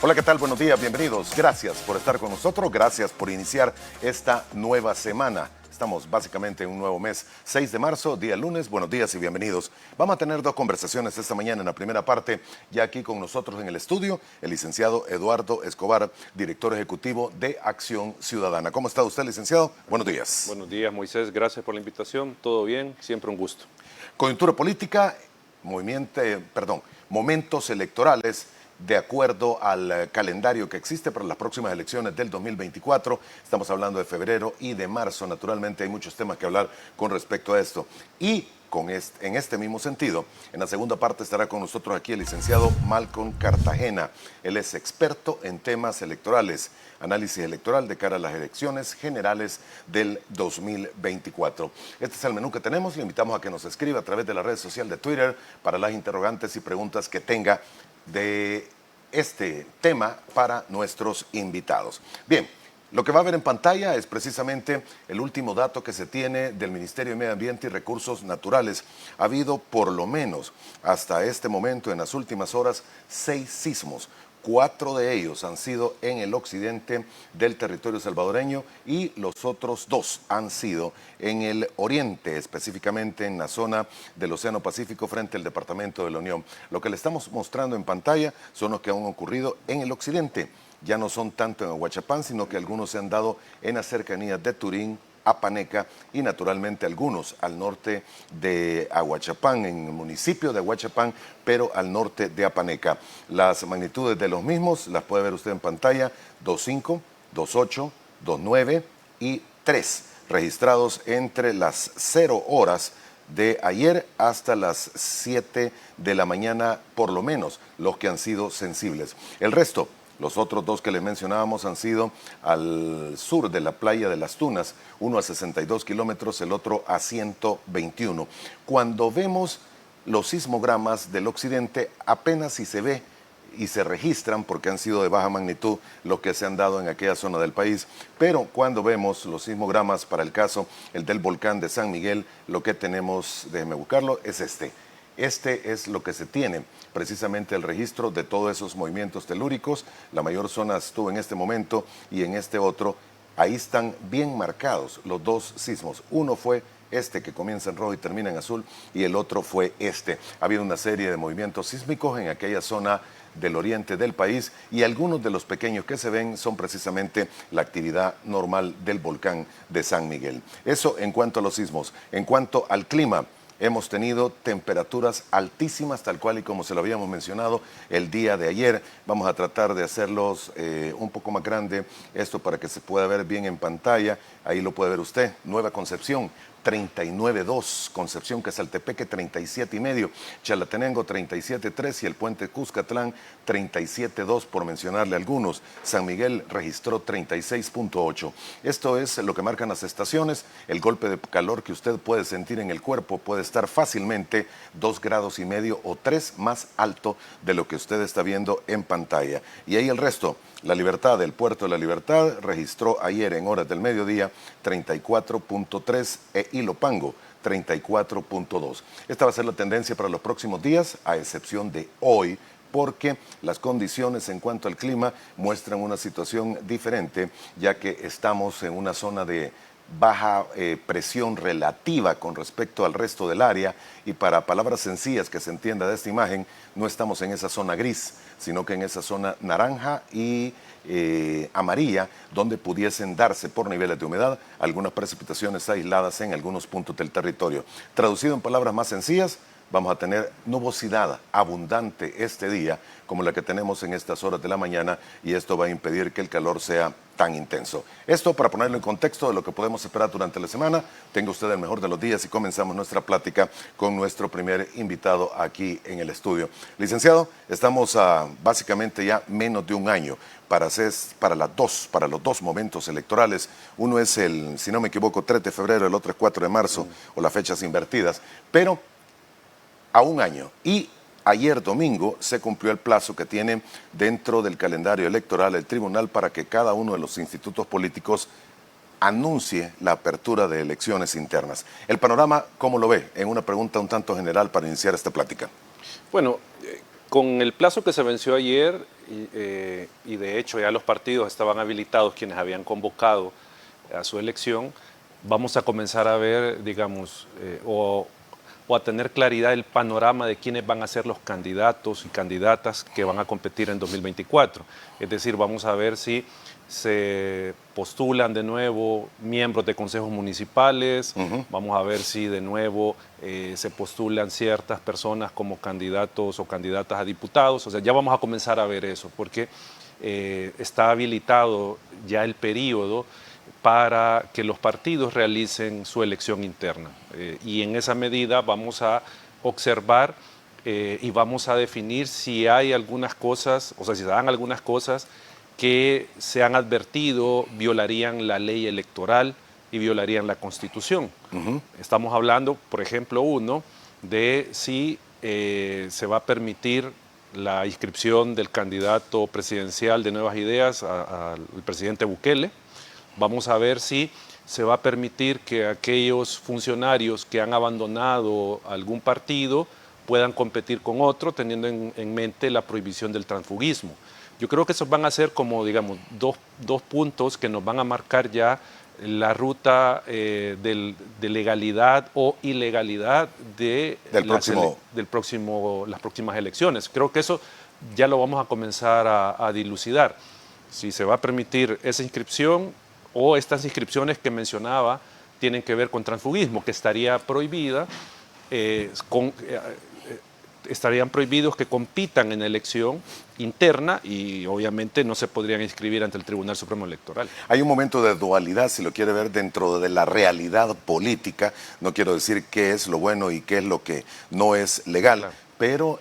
Hola, ¿qué tal? Buenos días, bienvenidos. Gracias por estar con nosotros, gracias por iniciar esta nueva semana. Estamos básicamente en un nuevo mes, 6 de marzo, día lunes. Buenos días y bienvenidos. Vamos a tener dos conversaciones esta mañana. En la primera parte, ya aquí con nosotros en el estudio, el licenciado Eduardo Escobar, director ejecutivo de Acción Ciudadana. ¿Cómo está usted, licenciado? Buenos días. Buenos días, Moisés. Gracias por la invitación. Todo bien, siempre un gusto. Coyuntura política, momentos electorales de acuerdo al calendario que existe para las próximas elecciones del 2024. Estamos hablando de febrero y de marzo. Naturalmente hay muchos temas que hablar con respecto a esto. Y en este mismo sentido, en la segunda parte estará con nosotros aquí el licenciado Malcolm Cartagena. Él es experto en temas electorales, análisis electoral de cara a las elecciones generales del 2024. Este es el menú que tenemos. Le invitamos a que nos escriba a través de la red social de Twitter para las interrogantes y preguntas que tenga de este tema para nuestros invitados. Bien, lo que va a ver en pantalla es precisamente el último dato que se tiene del Ministerio de Medio Ambiente y Recursos Naturales. Ha habido por lo menos hasta este momento, en las últimas horas, 6 sismos. 4 de ellos han sido en el occidente del territorio salvadoreño y los otros 2 han sido en el oriente, específicamente en la zona del Océano Pacífico frente al Departamento de la Unión. Lo que le estamos mostrando en pantalla son los que han ocurrido en el occidente. Ya no son tanto en Ahuachapán, sino que algunos se han dado en las cercanías de Turín, Apaneca y naturalmente algunos al norte de Ahuachapán, en el municipio de Ahuachapán, pero al norte de Apaneca. Las magnitudes de los mismos las puede ver usted en pantalla: 2.5, 2.8, 2.9 y 3, registrados entre las 0 horas de ayer hasta las 7 de la mañana, por lo menos los que han sido sensibles. El resto, los otros 2 que les mencionábamos, han sido al sur de la playa de Las Tunas, uno a 62 kilómetros, el otro a 121. Cuando vemos los sismogramas del occidente, apenas si se ve y se registran, porque han sido de baja magnitud los que se han dado en aquella zona del país, pero cuando vemos los sismogramas para el caso, el del volcán de San Miguel, lo que tenemos, déjeme buscarlo, es este. Este es lo que se tiene, precisamente el registro de todos esos movimientos telúricos. La mayor zona estuvo en este momento y en este otro, ahí están bien marcados los 2 sismos. Uno fue este que comienza en rojo y termina en azul, y el otro fue este. Ha habido una serie de movimientos sísmicos en aquella zona del oriente del país, y algunos de los pequeños que se ven son precisamente la actividad normal del volcán de San Miguel. Eso en cuanto a los sismos. En cuanto al clima, hemos tenido temperaturas altísimas, tal cual y como se lo habíamos mencionado el día de ayer. Vamos a tratar de hacerlos un poco más grande, esto para que se pueda ver bien en pantalla. Ahí lo puede ver usted. Nueva Concepción, 39.2, Concepción Quesaltepeque 37.5, Chalatenango 37.3 y el Puente Cuscatlán 37.2, por mencionarle algunos. San Miguel registró 36.8. Esto es lo que marcan las estaciones. El golpe de calor que usted puede sentir en el cuerpo puede estar fácilmente 2,5 grados o 3 más alto de lo que usted está viendo en pantalla. Y ahí el resto. La Libertad, del Puerto de la Libertad, registró ayer en horas del mediodía 34.3 e Ilopango 34.2. Esta va a ser la tendencia para los próximos días, a excepción de hoy, porque las condiciones en cuanto al clima muestran una situación diferente, ya que estamos en una zona de baja presión relativa con respecto al resto del área, y para palabras sencillas que se entienda de esta imagen, no estamos en esa zona gris, sino que en esa zona naranja y amarilla, donde pudiesen darse por niveles de humedad algunas precipitaciones aisladas en algunos puntos del territorio. Traducido en palabras más sencillas, vamos a tener nubosidad abundante este día, como la que tenemos en estas horas de la mañana, y esto va a impedir que el calor sea tan intenso. Esto para ponerlo en contexto de lo que podemos esperar durante la semana. Tenga usted el mejor de los días y comenzamos nuestra plática con nuestro primer invitado aquí en el estudio. Licenciado, estamos a básicamente ya menos de un año para los dos momentos electorales. Uno es el, si no me equivoco, 3 de febrero, el otro es 4 de marzo, o las fechas invertidas, pero a un año. Y ayer domingo se cumplió el plazo que tiene dentro del calendario electoral el tribunal para que cada uno de los institutos políticos anuncie la apertura de elecciones internas. El panorama, ¿cómo lo ve? En una pregunta un tanto general para iniciar esta plática. Bueno, Con el plazo que se venció ayer, y de hecho ya los partidos estaban habilitados, quienes habían convocado a su elección, vamos a comenzar a ver, digamos, o a tener claridad el panorama de quiénes van a ser los candidatos y candidatas que van a competir en 2024. Es decir, vamos a ver si se postulan de nuevo miembros de consejos municipales, vamos a ver si de nuevo se postulan ciertas personas como candidatos o candidatas a diputados. O sea, ya vamos a comenzar a ver eso, porque está habilitado ya el periodo para que los partidos realicen su elección interna. Y en esa medida vamos a observar y vamos a definir si hay algunas cosas, o sea, si se dan algunas cosas que se han advertido violarían la ley electoral y violarían la Constitución. Estamos hablando, por ejemplo, de si se va a permitir la inscripción del candidato presidencial de Nuevas Ideas al presidente Bukele. Vamos a ver si se va a permitir que aquellos funcionarios que han abandonado algún partido puedan competir con otro, teniendo en mente la prohibición del transfugismo. Yo creo que esos van a ser como, digamos, dos puntos que nos van a marcar ya la ruta de legalidad o ilegalidad de las próximas elecciones. Creo que eso ya lo vamos a comenzar a dilucidar. Si se va a permitir esa inscripción o estas inscripciones que mencionaba tienen que ver con transfugismo, que estaría prohibida, estarían prohibidos que compitan en elección interna y obviamente no se podrían inscribir ante el Tribunal Supremo Electoral. Hay un momento de dualidad, si lo quiere ver, dentro de la realidad política. No quiero decir qué es lo bueno y qué es lo que no es legal. Claro. Pero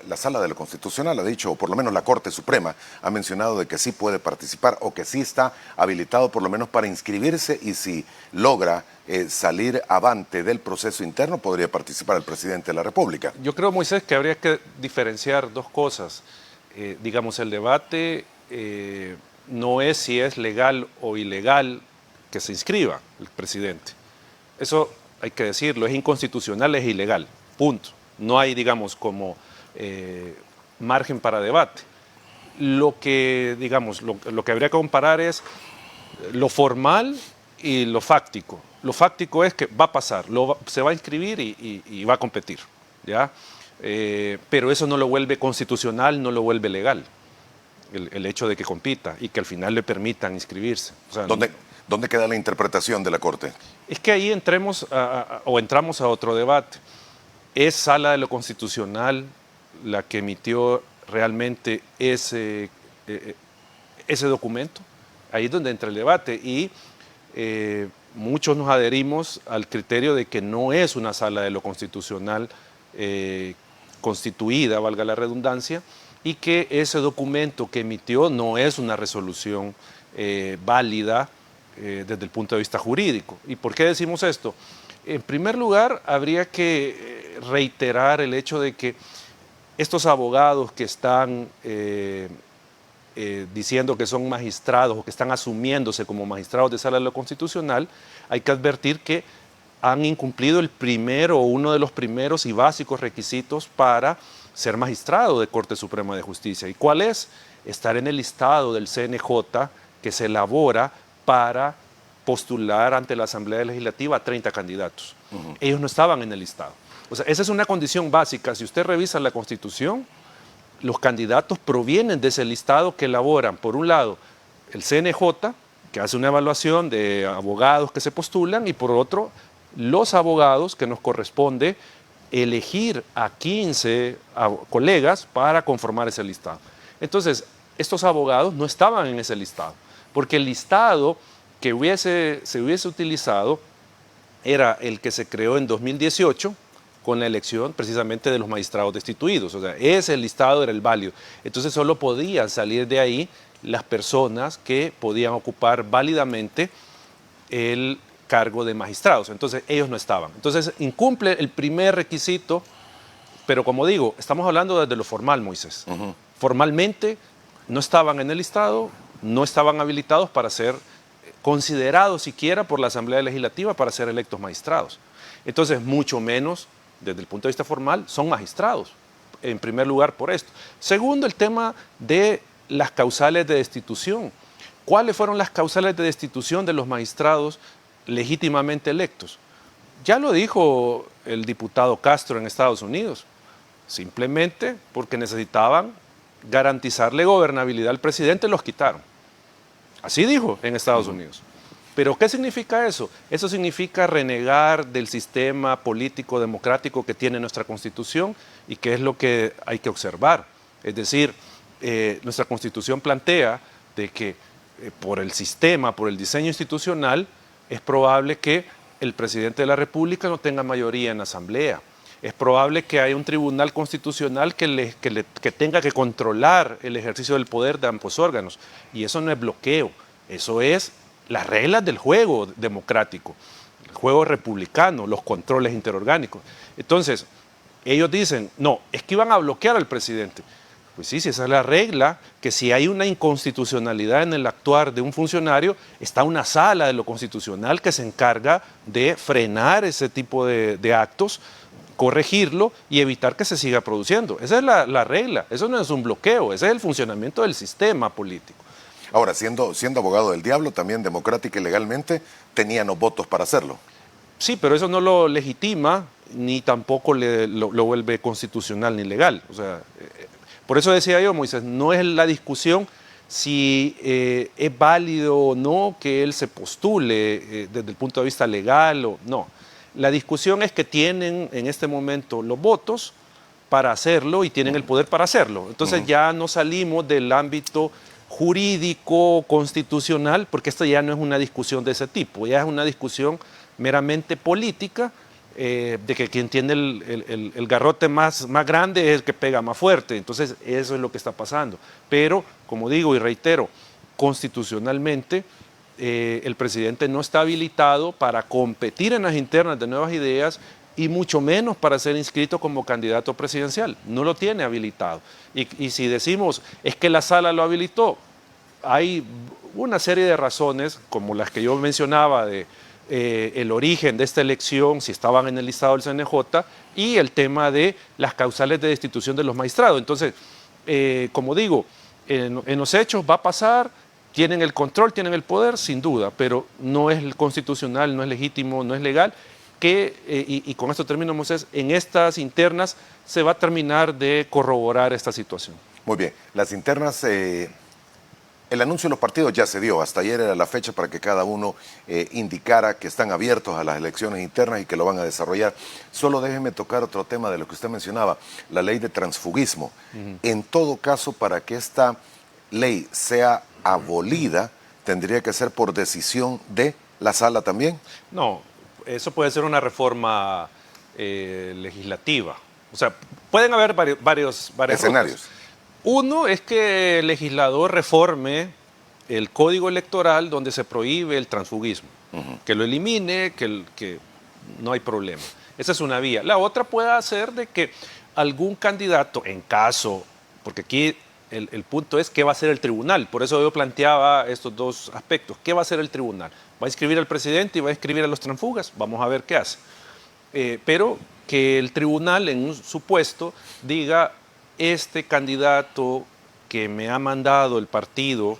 la Sala de lo Constitucional ha dicho, o por lo menos la Corte Suprema ha mencionado de que sí puede participar o que sí está habilitado por lo menos para inscribirse, y si logra salir avante del proceso interno podría participar el presidente de la República. Yo creo, Moisés, que habría que diferenciar dos cosas. Digamos, el debate no es si es legal o ilegal que se inscriba el presidente. Eso hay que decirlo, es inconstitucional, es ilegal, punto. No hay, digamos, como margen para debate. Lo que, digamos, lo que habría que comparar es lo formal y lo fáctico. Lo fáctico es que va a pasar, se va a inscribir y va a competir, ¿ya? Pero eso no lo vuelve constitucional, no lo vuelve legal, el hecho de que compita y que al final le permitan inscribirse. O sea, ¿Dónde queda la interpretación de la Corte? Es que ahí entramos a otro debate. ¿Es Sala de lo Constitucional la que emitió realmente ese documento? Ahí es donde entra el debate y muchos nos adherimos al criterio de que no es una Sala de lo Constitucional constituida, valga la redundancia, y que ese documento que emitió no es una resolución válida desde el punto de vista jurídico. ¿Y por qué decimos esto? En primer lugar, habría que reiterar el hecho de que estos abogados que están diciendo que son magistrados o que están asumiéndose como magistrados de Sala de lo Constitucional, hay que advertir que han incumplido uno de los primeros y básicos requisitos para ser magistrado de Corte Suprema de Justicia. ¿Y cuál es? Estar en el listado del CNJ que se elabora para postular ante la Asamblea Legislativa a 30 candidatos. Ellos no estaban en el listado. O sea, esa es una condición básica. Si usted revisa la Constitución, los candidatos provienen de ese listado que elaboran, por un lado, el CNJ, que hace una evaluación de abogados que se postulan, y por otro, los abogados que nos corresponde elegir a 15 colegas para conformar ese listado. Entonces, estos abogados no estaban en ese listado, porque el listado que se hubiese utilizado era el que se creó en 2018 con la elección precisamente de los magistrados destituidos. O sea, ese listado era el válido. Entonces solo podían salir de ahí las personas que podían ocupar válidamente el cargo de magistrados. Entonces ellos no estaban. Entonces incumple el primer requisito, pero como digo, estamos hablando desde lo formal, Moisés. Formalmente no estaban en el listado, no estaban habilitados para ser considerados siquiera por la Asamblea Legislativa para ser electos magistrados. Entonces, mucho menos, desde el punto de vista formal, son magistrados. en primer lugar por esto. Segundo, el tema de las causales de destitución. ¿Cuáles fueron las causales de destitución de los magistrados legítimamente electos? Ya lo dijo el diputado Castro en Estados Unidos. Simplemente porque necesitaban garantizarle gobernabilidad al presidente, los quitaron. Así dijo en Estados Unidos. ¿Pero qué significa eso? Eso significa renegar del sistema político democrático que tiene nuestra Constitución y que es lo que hay que observar. Es decir, nuestra Constitución plantea de que por el sistema, por el diseño institucional, es probable que el presidente de la República no tenga mayoría en la Asamblea. Es probable que haya un tribunal constitucional que tenga que controlar el ejercicio del poder de ambos órganos. Y eso no es bloqueo, eso es las reglas del juego democrático, el juego republicano, los controles interorgánicos. Entonces, ellos dicen, no, es que iban a bloquear al presidente. Pues sí, si esa es la regla, que si hay una inconstitucionalidad en el actuar de un funcionario, está una sala de lo constitucional que se encarga de frenar ese tipo de actos, corregirlo y evitar que se siga produciendo. Esa es la regla, eso no es un bloqueo, ese es el funcionamiento del sistema político. Ahora, siendo abogado del diablo, también democrática y legalmente, tenían los votos para hacerlo. Sí, pero eso no lo legitima, ni tampoco lo vuelve constitucional ni legal. O sea, por eso decía yo, Moisés, no es la discusión si es válido o no que él se postule desde el punto de vista legal o no. La discusión es que tienen en este momento los votos para hacerlo y tienen el poder para hacerlo. Entonces ya no salimos del ámbito jurídico, constitucional, porque esto ya no es una discusión de ese tipo, ya es una discusión meramente política, de que quien tiene el garrote más grande es el que pega más fuerte. Entonces eso es lo que está pasando. Pero, como digo y reitero, constitucionalmente el presidente no está habilitado para competir en las internas de Nuevas Ideas y mucho menos para ser inscrito como candidato presidencial. No lo tiene habilitado. Y si decimos, es que la sala lo habilitó, hay una serie de razones, como las que yo mencionaba, de el origen de esta elección, si estaban en el listado del CNJ, y el tema de las causales de destitución de los magistrados. Entonces, como digo, en los hechos va a pasar, tienen el control, tienen el poder, sin duda, pero no es constitucional, no es legítimo, no es legal, y con esto termino, Moisés, en estas internas se va a terminar de corroborar esta situación. Muy bien, las internas, el anuncio de los partidos ya se dio, hasta ayer era la fecha para que cada uno indicara que están abiertos a las elecciones internas y que lo van a desarrollar. Solo déjeme tocar otro tema de lo que usted mencionaba, la ley de transfugismo. En todo caso, para que esta ley sea abolida, ¿tendría que ser por decisión de la sala también? No, eso puede ser una reforma legislativa. O sea, pueden haber varios escenarios. Rutas. Uno es que el legislador reforme el código electoral donde se prohíbe el transfugismo, que lo elimine, que no hay problema. Esa es una vía. La otra puede ser de que algún candidato, en caso, porque aquí el punto es qué va a hacer el tribunal. Por eso yo planteaba estos dos aspectos. ¿Qué va a hacer el tribunal? ¿Va a inscribir al presidente y va a inscribir a los transfugas? Vamos a ver qué hace. Pero que el tribunal, en un supuesto, diga, este candidato que me ha mandado el partido,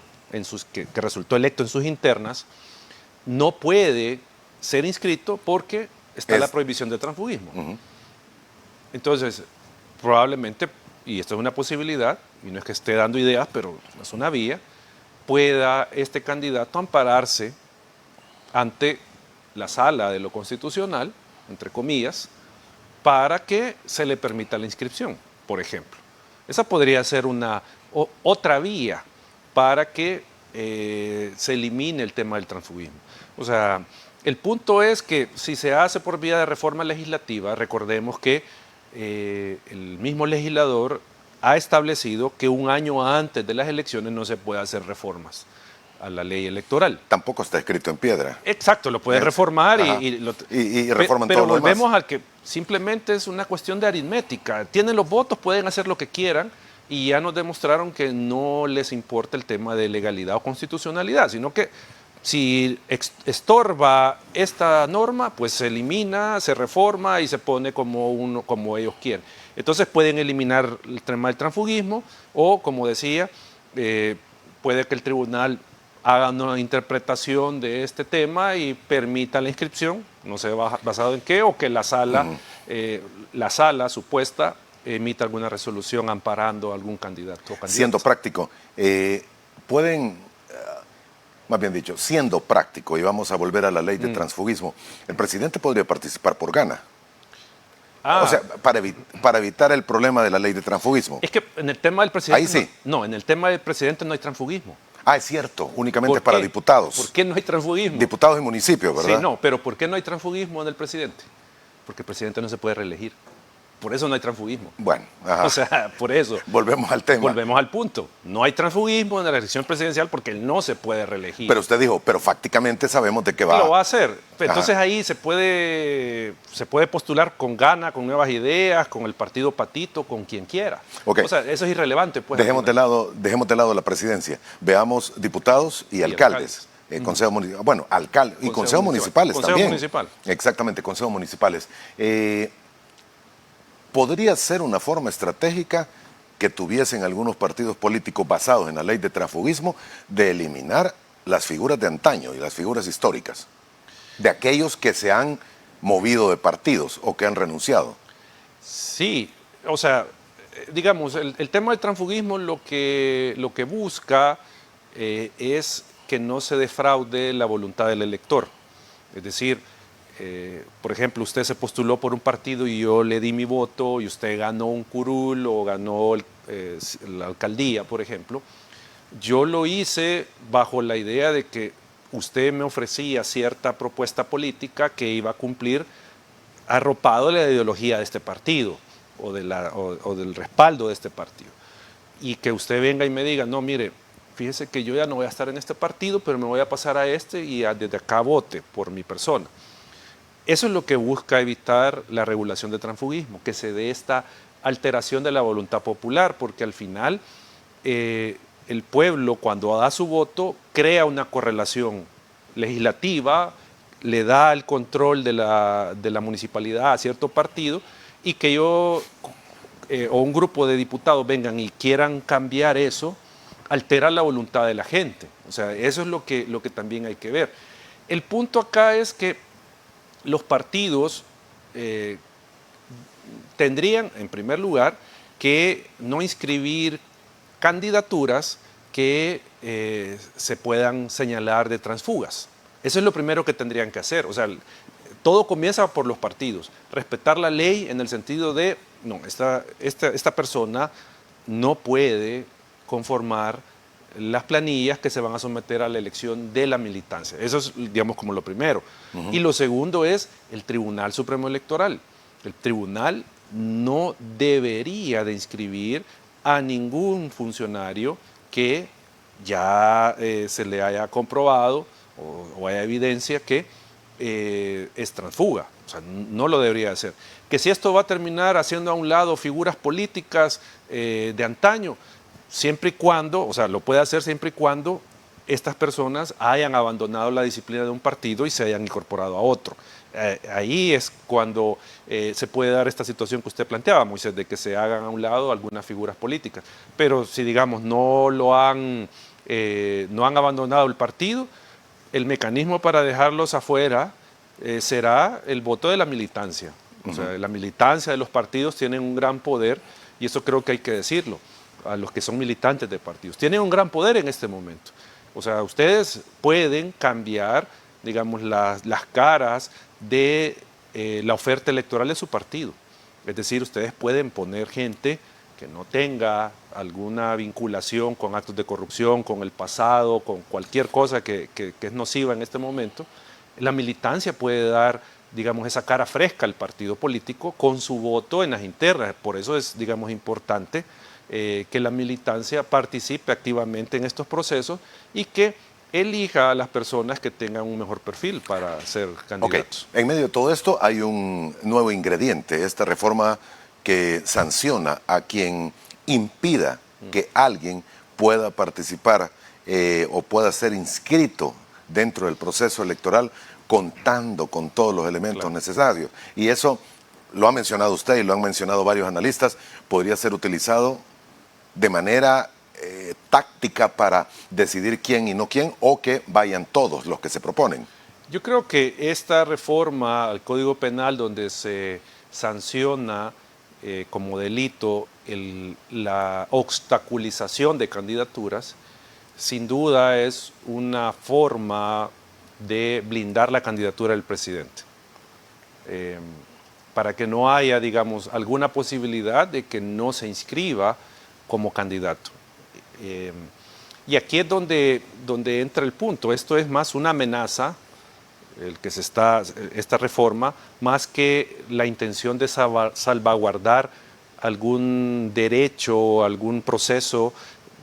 que resultó electo en sus internas, no puede ser inscrito porque está la prohibición de transfugismo. Entonces, probablemente, y esto es una posibilidad, y no es que esté dando ideas, pero es una vía, pueda este candidato ampararse ante la sala de lo constitucional, entre comillas, para que se le permita la inscripción, por ejemplo. Esa podría ser otra vía para que se elimine el tema del transfugismo. O sea, el punto es que si se hace por vía de reforma legislativa, recordemos que el mismo legislador ha establecido que un año antes de las elecciones no se puede hacer reformas a la ley electoral. Tampoco está escrito en piedra. Exacto, lo puede reformar y reforman todo lo demás. Pero volvemos al que simplemente es una cuestión de aritmética. Tienen los votos, pueden hacer lo que quieran y ya nos demostraron que no les importa el tema de legalidad o constitucionalidad, sino que si estorba esta norma, pues se elimina, se reforma y se pone como ellos quieren. Entonces pueden eliminar el tema del transfugismo o, como decía, puede que el tribunal haga una interpretación de este tema y permita la inscripción, no sé basado en qué, o que la sala supuesta emita alguna resolución amparando a algún candidato o candidata. Siendo práctico, pueden, más bien dicho, siendo práctico, y vamos a volver a la ley de transfugismo, el presidente podría participar por gana. O sea, para evitar el problema de la ley de transfugismo. Es que en el tema del presidente... Ahí sí. No, en el tema del presidente no hay transfugismo. Ah, es cierto, únicamente para diputados. ¿Por qué no hay transfugismo? Diputados y municipios, ¿verdad? Sí, no, pero ¿por qué no hay transfugismo en el presidente? Porque el presidente no se puede reelegir. Por eso no hay transfugismo. Bueno, ajá. O sea, por eso. Volvemos al tema. Volvemos al punto. No hay transfugismo en la elección presidencial porque él no se puede reelegir. Pero usted dijo, pero fácticamente sabemos de qué va. Lo va a hacer. Entonces Ajá. ahí se puede postular con gana, con nuevas ideas, con el partido patito, con quien quiera. Okay. O sea, eso es irrelevante. Pues, dejemos de lado la presidencia. Veamos diputados y alcaldes. Consejo municipal, bueno, alcalde y consejos municipales Consejo también. municipal. Exactamente, consejos municipales. ¿Podría ser una forma estratégica que tuviesen algunos partidos políticos basados en la ley de transfugismo de eliminar las figuras de antaño y las figuras históricas? De aquellos que se han movido de partidos o que han renunciado. Sí, o sea, digamos, el tema del transfugismo lo que busca es que no se defraude la voluntad del elector. Es decir, por ejemplo, usted se postuló por un partido y yo le di mi voto y usted ganó un curul o ganó la alcaldía, por ejemplo. Yo lo hice bajo la idea de que usted me ofrecía cierta propuesta política que iba a cumplir arropado de la ideología de este partido o del respaldo de este partido. Y que usted venga y me diga, no, mire, fíjese que yo ya no voy a estar en este partido, pero me voy a pasar a este y desde acá vote por mi persona. Eso es lo que busca evitar la regulación de transfugismo, que se dé esta alteración de la voluntad popular, porque al final el pueblo, cuando da su voto, crea una correlación legislativa, le da el control de la municipalidad a cierto partido, y que yo o un grupo de diputados vengan y quieran cambiar eso, altera la voluntad de la gente. O sea, eso es lo que también hay que ver. El punto acá es que los partidos tendrían, en primer lugar, que no inscribir candidaturas que se puedan señalar de transfugas. Eso es lo primero que tendrían que hacer. O sea, todo comienza por los partidos. Respetar la ley en el sentido de, no, esta persona no puede conformar las planillas que se van a someter a la elección de la militancia. Eso es, digamos, como lo primero. Y lo segundo es el Tribunal Supremo Electoral. El tribunal no debería de inscribir a ningún funcionario que ya se le haya comprobado o haya evidencia que es transfuga. O sea, no lo debería hacer. Que si esto va a terminar haciendo a un lado figuras políticas de antaño, siempre y cuando, o sea, lo puede hacer siempre y cuando estas personas hayan abandonado la disciplina de un partido y se hayan incorporado a otro. Ahí es cuando se puede dar esta situación que usted planteaba, Moisés, de que se hagan a un lado algunas figuras políticas. Pero si, digamos, no han abandonado el partido, el mecanismo para dejarlos afuera será el voto de la militancia. O sea, la militancia de los partidos tienen un gran poder, y eso creo que hay que decirlo a los que son militantes de partidos. Tienen un gran poder en este momento. O sea, ustedes pueden cambiar, digamos, las caras de la oferta electoral de su partido. Es decir, ustedes pueden poner gente que no tenga alguna vinculación con actos de corrupción, con el pasado, con cualquier cosa que es nociva en este momento. La militancia puede dar, digamos, esa cara fresca al partido político con su voto en las internas. Por eso es, digamos, importante que la militancia participe activamente en estos procesos y que elija a las personas que tengan un mejor perfil para ser candidatos. En medio de todo esto hay un nuevo ingrediente, esta reforma que sanciona a quien impida que alguien pueda participar o pueda ser inscrito dentro del proceso electoral contando con todos los elementos necesarios. Y eso lo ha mencionado usted y lo han mencionado varios analistas, podría ser utilizado de manera táctica para decidir quién y no quién, o que vayan todos los que se proponen. Yo creo que esta reforma al Código Penal, donde se sanciona como delito la obstaculización de candidaturas, sin duda es una forma de blindar la candidatura del presidente. Para que no haya, digamos, alguna posibilidad de que no se inscriba como candidato. Y aquí es donde entra el punto. Esto es más una amenaza, esta reforma, más que la intención de salvaguardar algún derecho, algún proceso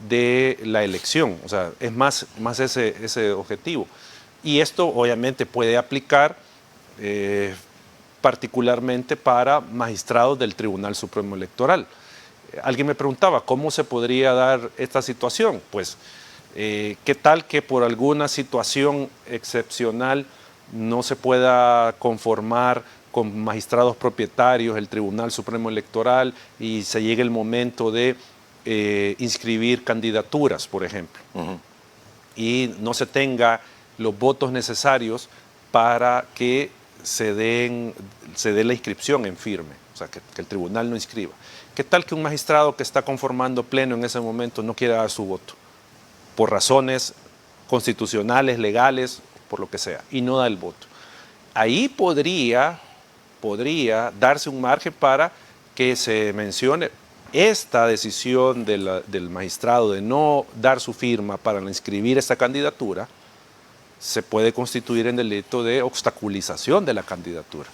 de la elección. O sea, es más ese objetivo. Y esto obviamente puede aplicar particularmente para magistrados del Tribunal Supremo Electoral. Alguien me preguntaba, ¿cómo se podría dar esta situación? Pues, ¿qué tal que por alguna situación excepcional no se pueda conformar con magistrados propietarios el Tribunal Supremo Electoral y se llegue el momento de inscribir candidaturas, por ejemplo, y no se tenga los votos necesarios para que se dé la inscripción en firme, o sea, que el tribunal no inscriba? ¿Qué tal que un magistrado que está conformando pleno en ese momento no quiera dar su voto? Por razones constitucionales, legales, por lo que sea, y no da el voto. Ahí podría darse un margen para que se mencione esta decisión del magistrado de no dar su firma para inscribir esta candidatura, se puede constituir en delito de obstaculización de la candidatura,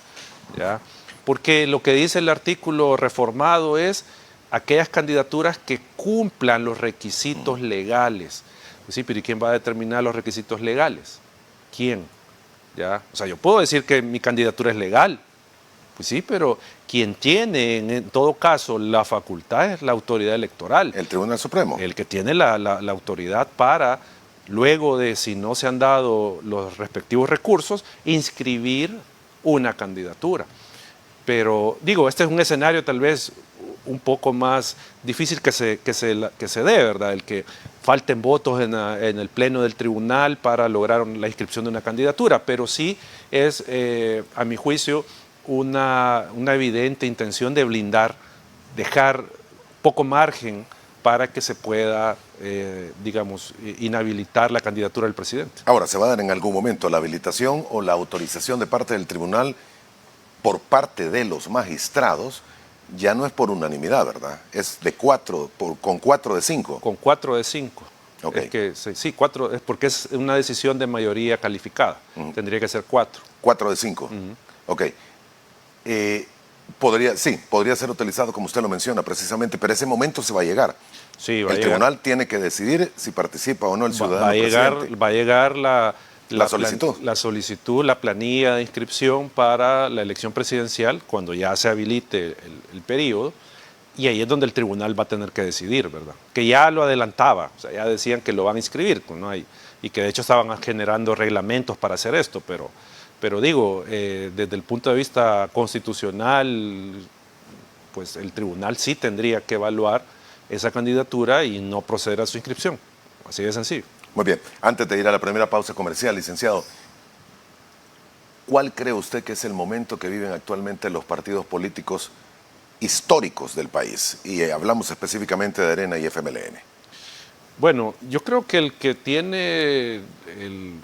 ¿ya? Porque lo que dice el artículo reformado es aquellas candidaturas que cumplan los requisitos legales. Pues sí, pero ¿y quién va a determinar los requisitos legales? ¿Quién? ¿Ya? O sea, yo puedo decir que mi candidatura es legal, pues sí, pero quien tiene en todo caso la facultad es la autoridad electoral. El Tribunal Supremo. El que tiene la autoridad para, luego de si no se han dado los respectivos recursos, inscribir una candidatura. Pero digo, este es un escenario tal vez un poco más difícil que se dé, ¿verdad? El que falten votos en el pleno del tribunal para lograr la inscripción de una candidatura, pero sí es, a mi juicio, una evidente intención de blindar, dejar poco margen para que se pueda, digamos, inhabilitar la candidatura del presidente. Ahora, ¿se va a dar en algún momento la habilitación o la autorización de parte del tribunal por parte de los magistrados? Ya no es por unanimidad, ¿verdad? Es de 4, con 4 de 5. Con 4 de 5. Okay. Es que, sí, 4, es porque es una decisión de mayoría calificada. Tendría que ser 4. 4 de 5. Ok. Podría ser utilizado como usted lo menciona precisamente, pero ese momento se va a llegar. Sí, el tribunal tiene que decidir si participa o no el ciudadano presidente. Va a llegar la solicitud, la planilla de inscripción para la elección presidencial cuando ya se habilite el periodo, y ahí es donde el tribunal va a tener que decidir, ¿verdad? Que ya lo adelantaba, o sea, ya decían que lo van a inscribir, ¿no? Y que de hecho estaban generando reglamentos para hacer esto, pero digo, desde el punto de vista constitucional, pues el tribunal sí tendría que evaluar esa candidatura y no proceder a su inscripción, así de sencillo. Muy bien, antes de ir a la primera pausa comercial, licenciado, ¿cuál cree usted que es el momento que viven actualmente los partidos políticos históricos del país? Y hablamos específicamente de Arena y FMLN. Bueno, yo creo que el que tiene,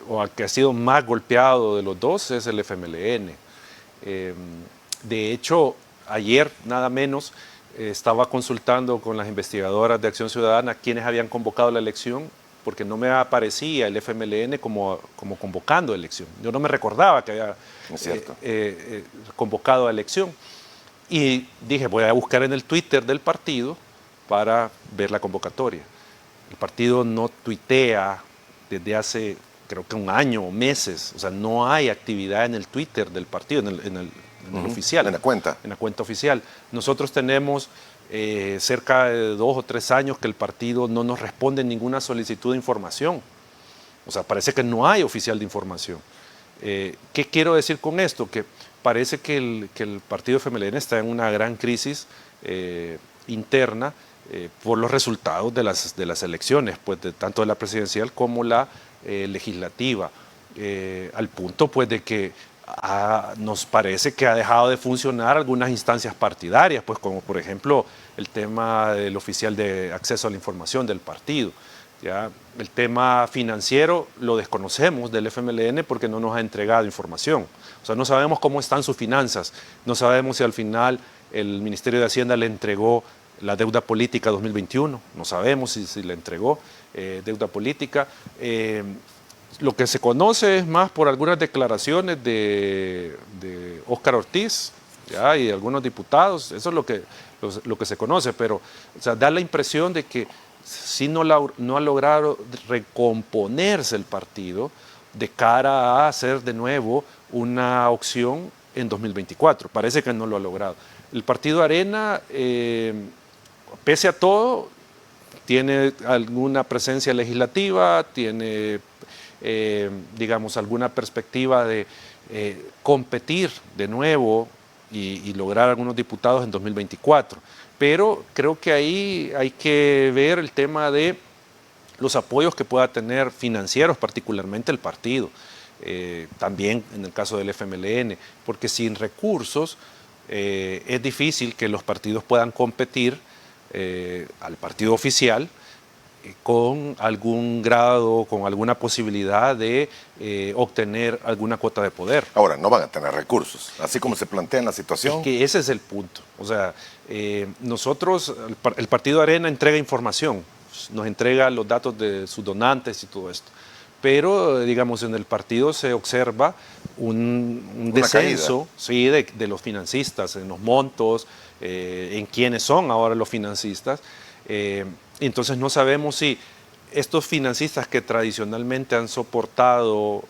o el que ha sido más golpeado de los dos es el FMLN. De hecho, ayer nada menos estaba consultando con las investigadoras de Acción Ciudadana quienes habían convocado la elección, porque no me aparecía el FMLN como convocando a elección. Yo no me recordaba que había convocado a elección. Y dije, voy a buscar en el Twitter del partido para ver la convocatoria. El partido no tuitea desde hace, creo que un año o meses. O sea, no hay actividad en el Twitter del partido, en el oficial. En la cuenta. En la cuenta oficial. Nosotros tenemos cerca de 2 o 3 años que el partido no nos responde ninguna solicitud de información. O sea, parece que no hay oficial de información. ¿Qué quiero decir con esto? Que parece que el partido FMLN está en una gran crisis interna por los resultados de las elecciones, pues tanto de la presidencial como la legislativa, al punto pues de que nos parece que ha dejado de funcionar algunas instancias partidarias, pues como por ejemplo el tema del oficial de acceso a la información del partido. ¿Ya? El tema financiero lo desconocemos del FMLN porque no nos ha entregado información. O sea, no sabemos cómo están sus finanzas, no sabemos si al final el Ministerio de Hacienda le entregó la deuda política 2021, no sabemos si le entregó deuda política. Lo que se conoce es más por algunas declaraciones de Óscar Ortiz, ¿ya? Y de algunos diputados, eso es lo que se conoce, pero o sea, da la impresión de que sí no ha logrado recomponerse el partido de cara a hacer de nuevo una opción en 2024. Parece que no lo ha logrado. El partido Arena, pese a todo, tiene alguna presencia legislativa, tiene, digamos, alguna perspectiva de competir de nuevo y lograr algunos diputados en 2024. Pero creo que ahí hay que ver el tema de los apoyos que pueda tener financieros, particularmente el partido, también en el caso del FMLN, porque sin recursos es difícil que los partidos puedan competir al partido oficial con algún grado, con alguna posibilidad de obtener alguna cuota de poder. Ahora, no van a tener recursos, así como se plantea en la situación. Es que ese es el punto. O sea, nosotros, el Partido Arena entrega información, nos entrega los datos de sus donantes y todo esto. Pero, digamos, en el partido se observa un descenso, sí, de los financistas, en los montos, en quiénes son ahora los financistas. Entonces no sabemos si estos financistas que tradicionalmente han soportado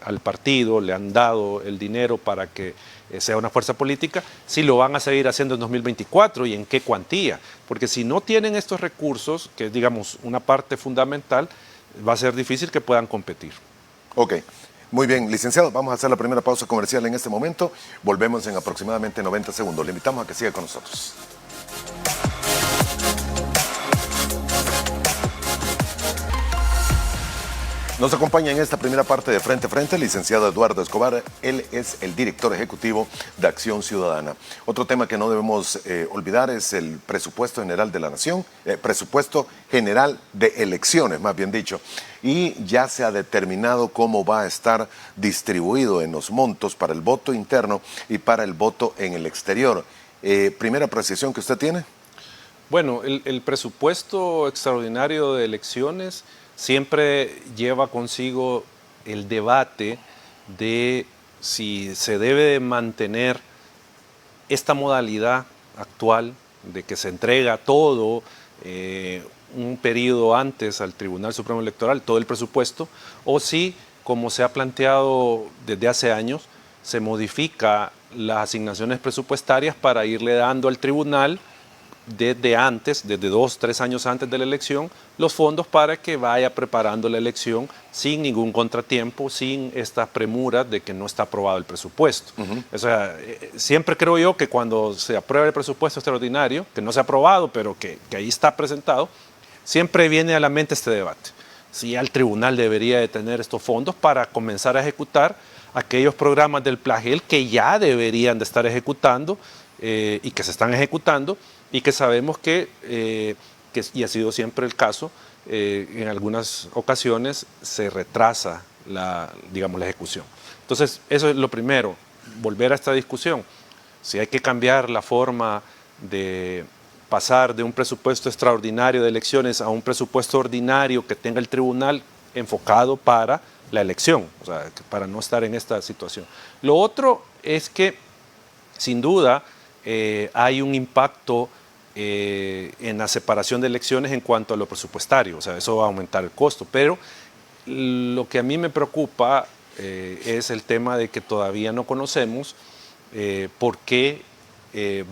al partido, le han dado el dinero para que sea una fuerza política, si lo van a seguir haciendo en 2024 y en qué cuantía. Porque si no tienen estos recursos, que es, digamos, una parte fundamental, va a ser difícil que puedan competir. Ok. Muy bien, licenciado, vamos a hacer la primera pausa comercial en este momento. Volvemos en aproximadamente 90 segundos. Le invitamos a que siga con nosotros. Nos acompaña en esta primera parte de Frente a Frente el licenciado Eduardo Escobar. Él es el director ejecutivo de Acción Ciudadana. Otro tema que no debemos olvidar es el presupuesto general de la Nación, presupuesto general de elecciones, más bien dicho. Y ya se ha determinado cómo va a estar distribuido en los montos para el voto interno y para el voto en el exterior. ¿Primera apreciación que usted tiene? Bueno, el presupuesto extraordinario de elecciones siempre lleva consigo el debate de si se debe mantener esta modalidad actual de que se entrega todo un periodo antes al Tribunal Supremo Electoral, todo el presupuesto, o si, como se ha planteado desde hace años, se modifica las asignaciones presupuestarias para irle dando al tribunal desde antes, desde 2 o 3 años antes de la elección, los fondos para que vaya preparando la elección sin ningún contratiempo, sin estas premuras de que no está aprobado el presupuesto. O sea, siempre creo yo que cuando se aprueba el presupuesto extraordinario, que no se ha aprobado, pero que ahí está presentado, siempre viene a la mente este debate. Si el tribunal debería de tener estos fondos para comenzar a ejecutar aquellos programas del PLAGEL que ya deberían de estar ejecutando y que se están ejecutando, y que sabemos que y ha sido siempre el caso, en algunas ocasiones se retrasa digamos, la ejecución. Entonces, eso es lo primero, volver a esta discusión. Si hay que cambiar la forma de pasar de un presupuesto extraordinario de elecciones a un presupuesto ordinario que tenga el tribunal enfocado para la elección, o sea, para no estar en esta situación. Lo otro es que, sin duda, hay un impacto en la separación de elecciones en cuanto a lo presupuestario, o sea, eso va a aumentar el costo, pero lo que a mí me preocupa es el tema de que todavía no conocemos por qué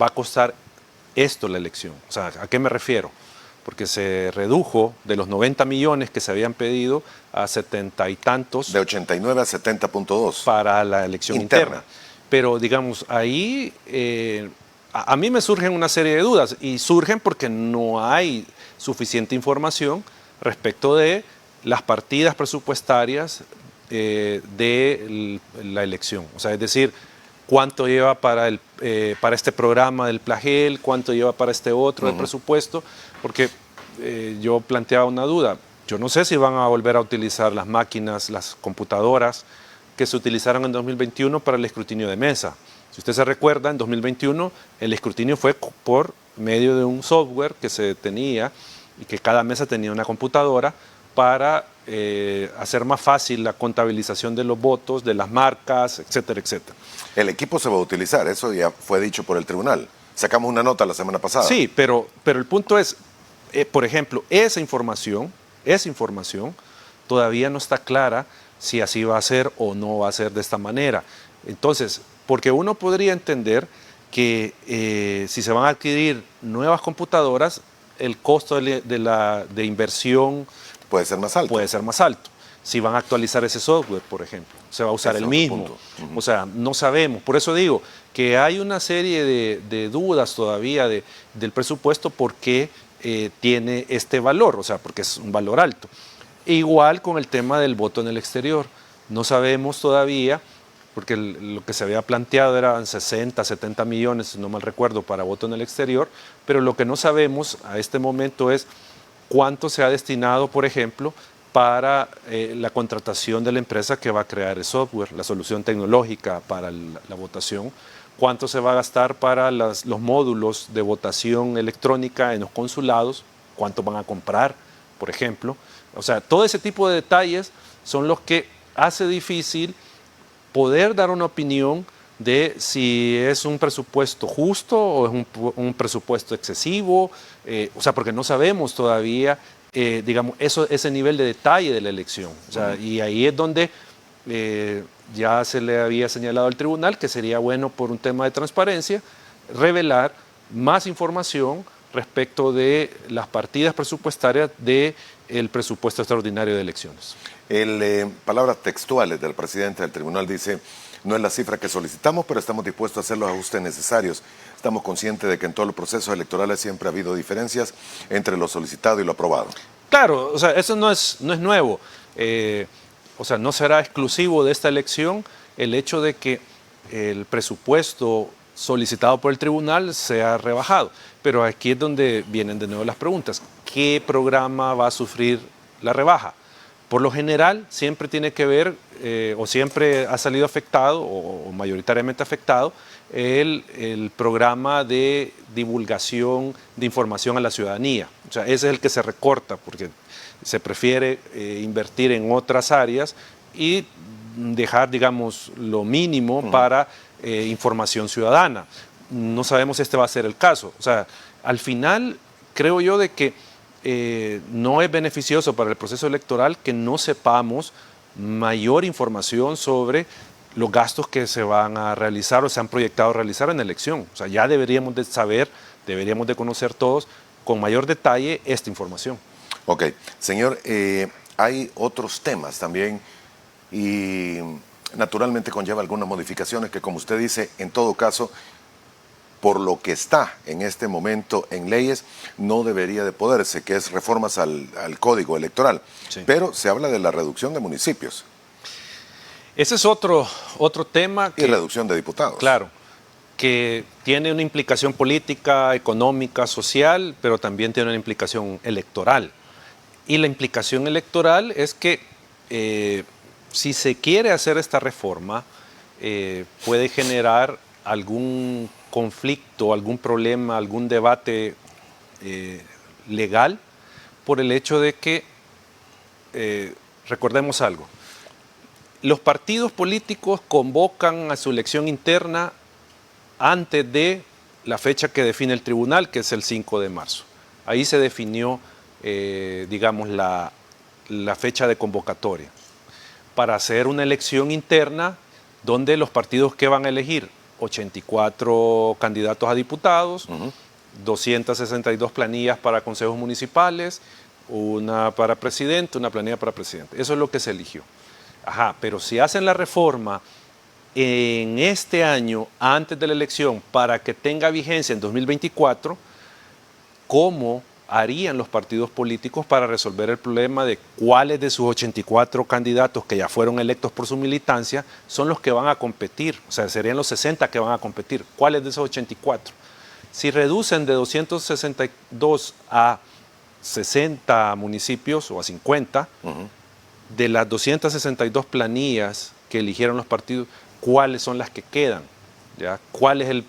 va a costar esto la elección. O sea, ¿a qué me refiero? Porque se redujo de los 90 millones que se habían pedido a 70 y tantos. De 89 a 70.2. Para la elección interna. Pero digamos, ahí a mí me surgen una serie de dudas y surgen porque no hay suficiente información respecto de las partidas presupuestarias de la elección. O sea, es decir, cuánto lleva para este programa del Plagel, cuánto lleva para este otro de presupuesto, porque yo planteaba una duda. Yo no sé si van a volver a utilizar las máquinas, las computadoras que se utilizaron en 2021 para el escrutinio de mesa. Si usted se recuerda, en 2021 el escrutinio fue por medio de un software que se tenía y que cada mesa tenía una computadora para hacer más fácil la contabilización de los votos, de las marcas, etcétera, etcétera. El equipo se va a utilizar, eso ya fue dicho por el tribunal. Sacamos una nota la semana pasada. Sí, pero el punto es, por ejemplo, esa información todavía no está clara si así va a ser o no va a ser de esta manera. Entonces, porque uno podría entender que si se van a adquirir nuevas computadoras, el costo de inversión puede ser más alto. Puede ser más alto. Si van a actualizar ese software, por ejemplo, se va a usar el mismo. O sea, no sabemos. Por eso digo que hay una serie de dudas todavía del presupuesto porque tiene este valor, o sea, porque es un valor alto. Igual con el tema del voto en el exterior. No sabemos todavía, porque lo que se había planteado eran 60, 70 millones, si no mal recuerdo, para voto en el exterior, pero lo que no sabemos a este momento es cuánto se ha destinado, por ejemplo, para la contratación de la empresa que va a crear el software, la solución tecnológica para la votación, cuánto se va a gastar para los módulos de votación electrónica en los consulados, cuánto van a comprar, por ejemplo. O sea, todo ese tipo de detalles son los que hace difícil poder dar una opinión de si es un presupuesto justo o es un presupuesto excesivo, o sea, porque no sabemos todavía, digamos, ese nivel de detalle de la elección. O sea, y ahí es donde ya se le había señalado al tribunal que sería bueno, por un tema de transparencia, revelar más información respecto de las partidas presupuestarias del presupuesto extraordinario de elecciones. Palabras textuales del presidente del tribunal dice: no es la cifra que solicitamos, pero estamos dispuestos a hacer los ajustes necesarios. Estamos conscientes de que en todos los procesos electorales siempre ha habido diferencias entre lo solicitado y lo aprobado. Claro, o sea, eso no es nuevo. O sea, no será exclusivo de esta elección el hecho de que el presupuesto solicitado por el tribunal sea rebajado. Pero aquí es donde vienen de nuevo las preguntas. ¿Qué programa va a sufrir la rebaja? Por lo general, siempre tiene que ver, o siempre ha salido afectado, o mayoritariamente afectado, el programa de divulgación de información a la ciudadanía. O sea, ese es el que se recorta, porque se prefiere invertir en otras áreas y dejar, digamos, lo mínimo para información ciudadana. No sabemos si este va a ser el caso. O sea, al final, creo yo de que no es beneficioso para el proceso electoral que no sepamos mayor información sobre los gastos que se van a realizar o se han proyectado realizar en la elección. O sea, ya deberíamos de saber, deberíamos de conocer todos con mayor detalle esta información. Ok, señor, hay otros temas también y naturalmente conlleva algunas modificaciones que, como usted dice, en todo caso, por lo que está en este momento en leyes, no debería de poderse, que es reformas al Código Electoral. Sí. Pero se habla de la reducción de municipios. Ese es otro tema. Y reducción de diputados. Claro, que tiene una implicación política, económica, social, pero también tiene una implicación electoral. Y la implicación electoral es que si se quiere hacer esta reforma, puede generar algún conflicto, algún problema, algún debate legal por el hecho de que, recordemos algo, los partidos políticos convocan a su elección interna antes de la fecha que define el tribunal, que es el 5 de marzo. Ahí se definió, digamos, la fecha de convocatoria para hacer una elección interna donde los partidos que van a elegir 84 candidatos a diputados, 262 planillas para consejos municipales, una para presidente, una planilla para presidente. Eso es lo que se eligió. Ajá, pero si hacen la reforma en este año, antes de la elección, para que tenga vigencia en 2024, cómo harían los partidos políticos para resolver el problema de cuáles de sus 84 candidatos que ya fueron electos por su militancia son los que van a competir. O sea, serían los 60 que van a competir. ¿Cuáles de esos 84? Si reducen de 262 a 60 municipios o a 50, de las 262 planillas que eligieron los partidos, ¿cuáles son las que quedan? ¿Ya? ¿Cuál es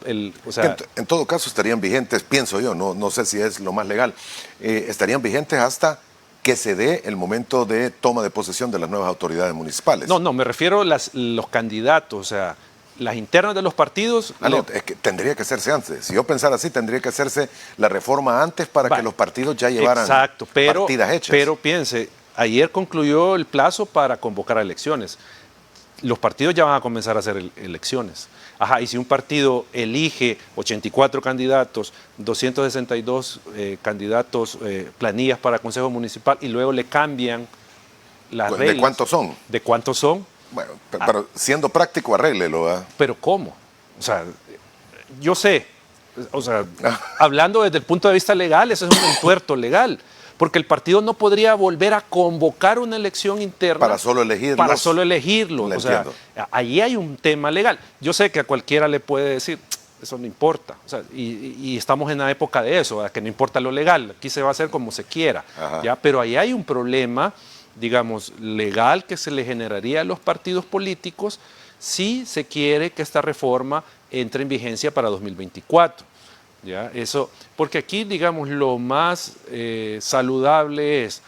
o sea, en todo caso estarían vigentes, pienso yo, no sé si es lo más legal, estarían vigentes hasta que se dé el momento de toma de posesión de las nuevas autoridades municipales. No, me refiero a los candidatos, o sea, las internas de los partidos. No, es que tendría que hacerse antes. Si yo pensara así, tendría que hacerse la reforma antes para que los partidos ya llevaran partidas hechas. Pero piense, ayer concluyó el plazo para convocar a elecciones. Los partidos ya van a comenzar a hacer elecciones. Ajá, y si un partido elige 84 candidatos, 262 candidatos, planillas para Consejo Municipal y luego le cambian las reglas. ¿De cuántos son? ¿De cuántos son? Bueno, pero siendo práctico, arréglelo. ¿Eh? ¿Pero cómo? O sea, yo sé, o sea, hablando desde el punto de vista legal, eso es un entuerto legal. Porque el partido no podría volver a convocar una elección interna para solo elegirlo. O sea, ahí hay un tema legal. Yo sé que a cualquiera le puede decir, eso no importa. O sea, y estamos en la época de eso, ¿verdad? Que no importa lo legal, aquí se va a hacer como se quiera. ¿Ya? Pero ahí hay un problema, digamos, legal que se le generaría a los partidos políticos si se quiere que esta reforma entre en vigencia para 2024. ¿Ya? Eso, porque aquí, digamos, lo más saludable es,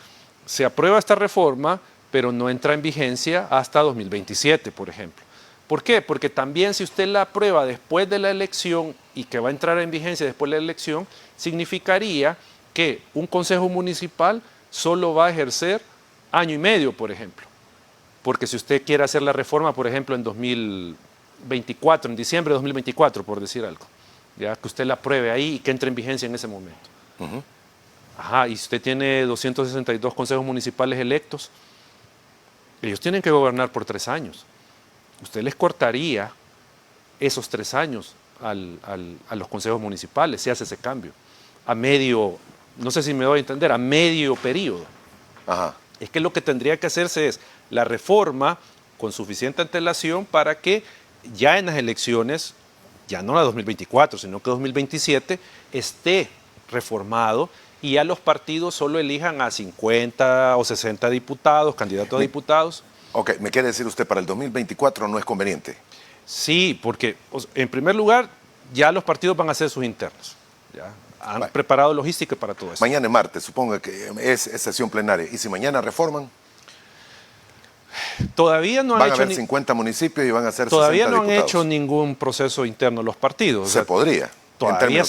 se aprueba esta reforma, pero no entra en vigencia hasta 2027, por ejemplo. ¿Por qué? Porque también si usted la aprueba después de la elección y que va a entrar en vigencia después de la elección, significaría que un consejo municipal solo va a ejercer año y medio, por ejemplo. Porque si usted quiere hacer la reforma, por ejemplo, en 2024, en diciembre de 2024, por decir algo, ya que usted la apruebe ahí y que entre en vigencia en ese momento. Ajá, y si usted tiene 262 consejos municipales electos, ellos tienen que gobernar por 3 años. Usted les cortaría esos 3 años a los consejos municipales, si hace ese cambio. A medio, no sé si me doy a entender, a medio periodo. Ajá. Es que lo que tendría que hacerse es la reforma con suficiente antelación para que ya en las elecciones, ya no la 2024, sino que 2027, esté reformado y ya los partidos solo elijan a 50 o 60 diputados, candidatos a diputados. Ok, ¿me quiere decir usted para el 2024 no es conveniente? Sí, porque en primer lugar ya los partidos van a hacer sus internas. Ya han preparado logística para todo eso. Mañana es martes, supongo que es sesión plenaria. ¿Y si mañana reforman? Todavía no han van hecho a haber 50 municipios y van a ser 60 todavía no diputados. Han hecho ningún proceso interno los partidos. Se podría. Todavía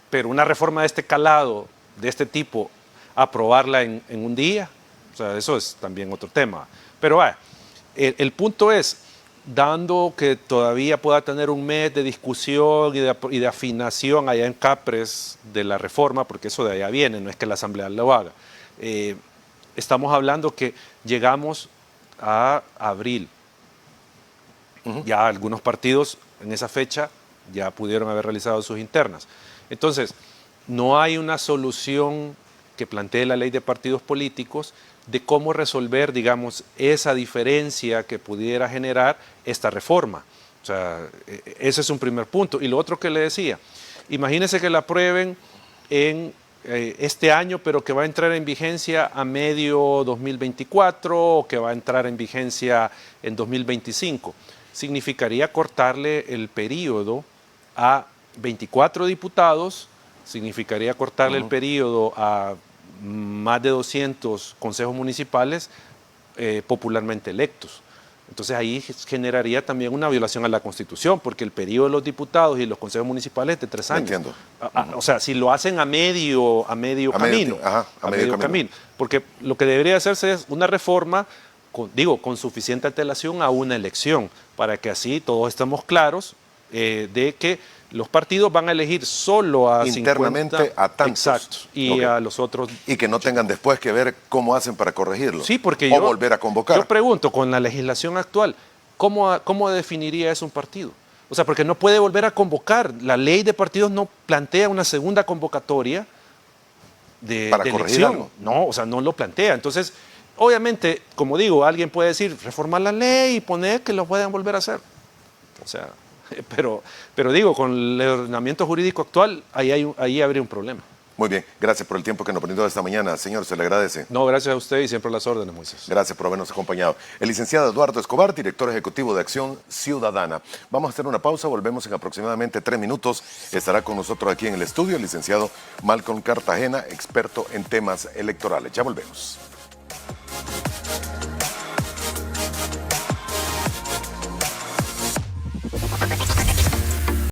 pero una reforma de este calado, de este tipo, aprobarla en un día, o sea, eso es también otro tema. Pero el punto es, dando que todavía pueda tener un mes de discusión y de afinación allá en Capres de la reforma, porque eso de allá viene, no es que la Asamblea lo haga. Estamos hablando que llegamos a abril. Ya algunos partidos en esa fecha ya pudieron haber realizado sus internas. Entonces, no hay una solución que plantee la ley de partidos políticos de cómo resolver, digamos, esa diferencia que pudiera generar esta reforma. O sea, ese es un primer punto. Y lo otro que le decía, imagínense que la aprueben en este año, pero que va a entrar en vigencia a medio 2024 o que va a entrar en vigencia en 2025. Significaría cortarle el periodo a 24 diputados, significaría cortarle el periodo a más de 200 consejos municipales popularmente electos. Entonces ahí generaría también una violación a la Constitución, porque el periodo de los diputados y los consejos municipales es de 3 años. Entiendo. O sea, si lo hacen a medio camino. A medio camino. Porque lo que debería hacerse es una reforma, con suficiente antelación a una elección, para que así todos estemos claros de que los partidos van a elegir solo a internamente 50, a tantos. Exacto. Y a los otros. Y que no tengan después que ver cómo hacen para corregirlo. Sí, porque o volver a convocar. Yo pregunto, con la legislación actual, ¿cómo definiría eso un partido? O sea, porque no puede volver a convocar. La ley de partidos no plantea una segunda convocatoria de corregir elección. algo. No, o sea, no lo plantea. Entonces, obviamente, como digo, alguien puede decir, reformar la ley y poner que lo puedan volver a hacer. O sea, pero digo, con el ordenamiento jurídico actual, ahí habría un problema. Muy bien, gracias por el tiempo que nos brindó esta mañana. Señor, se le agradece. No, gracias a usted y siempre a las órdenes, Moisés. Gracias por habernos acompañado. El licenciado Eduardo Escobar, director ejecutivo de Acción Ciudadana. Vamos a hacer una pausa, volvemos en aproximadamente 3 minutos. Estará con nosotros aquí en el estudio el licenciado Malcolm Cartagena, experto en temas electorales. Ya volvemos.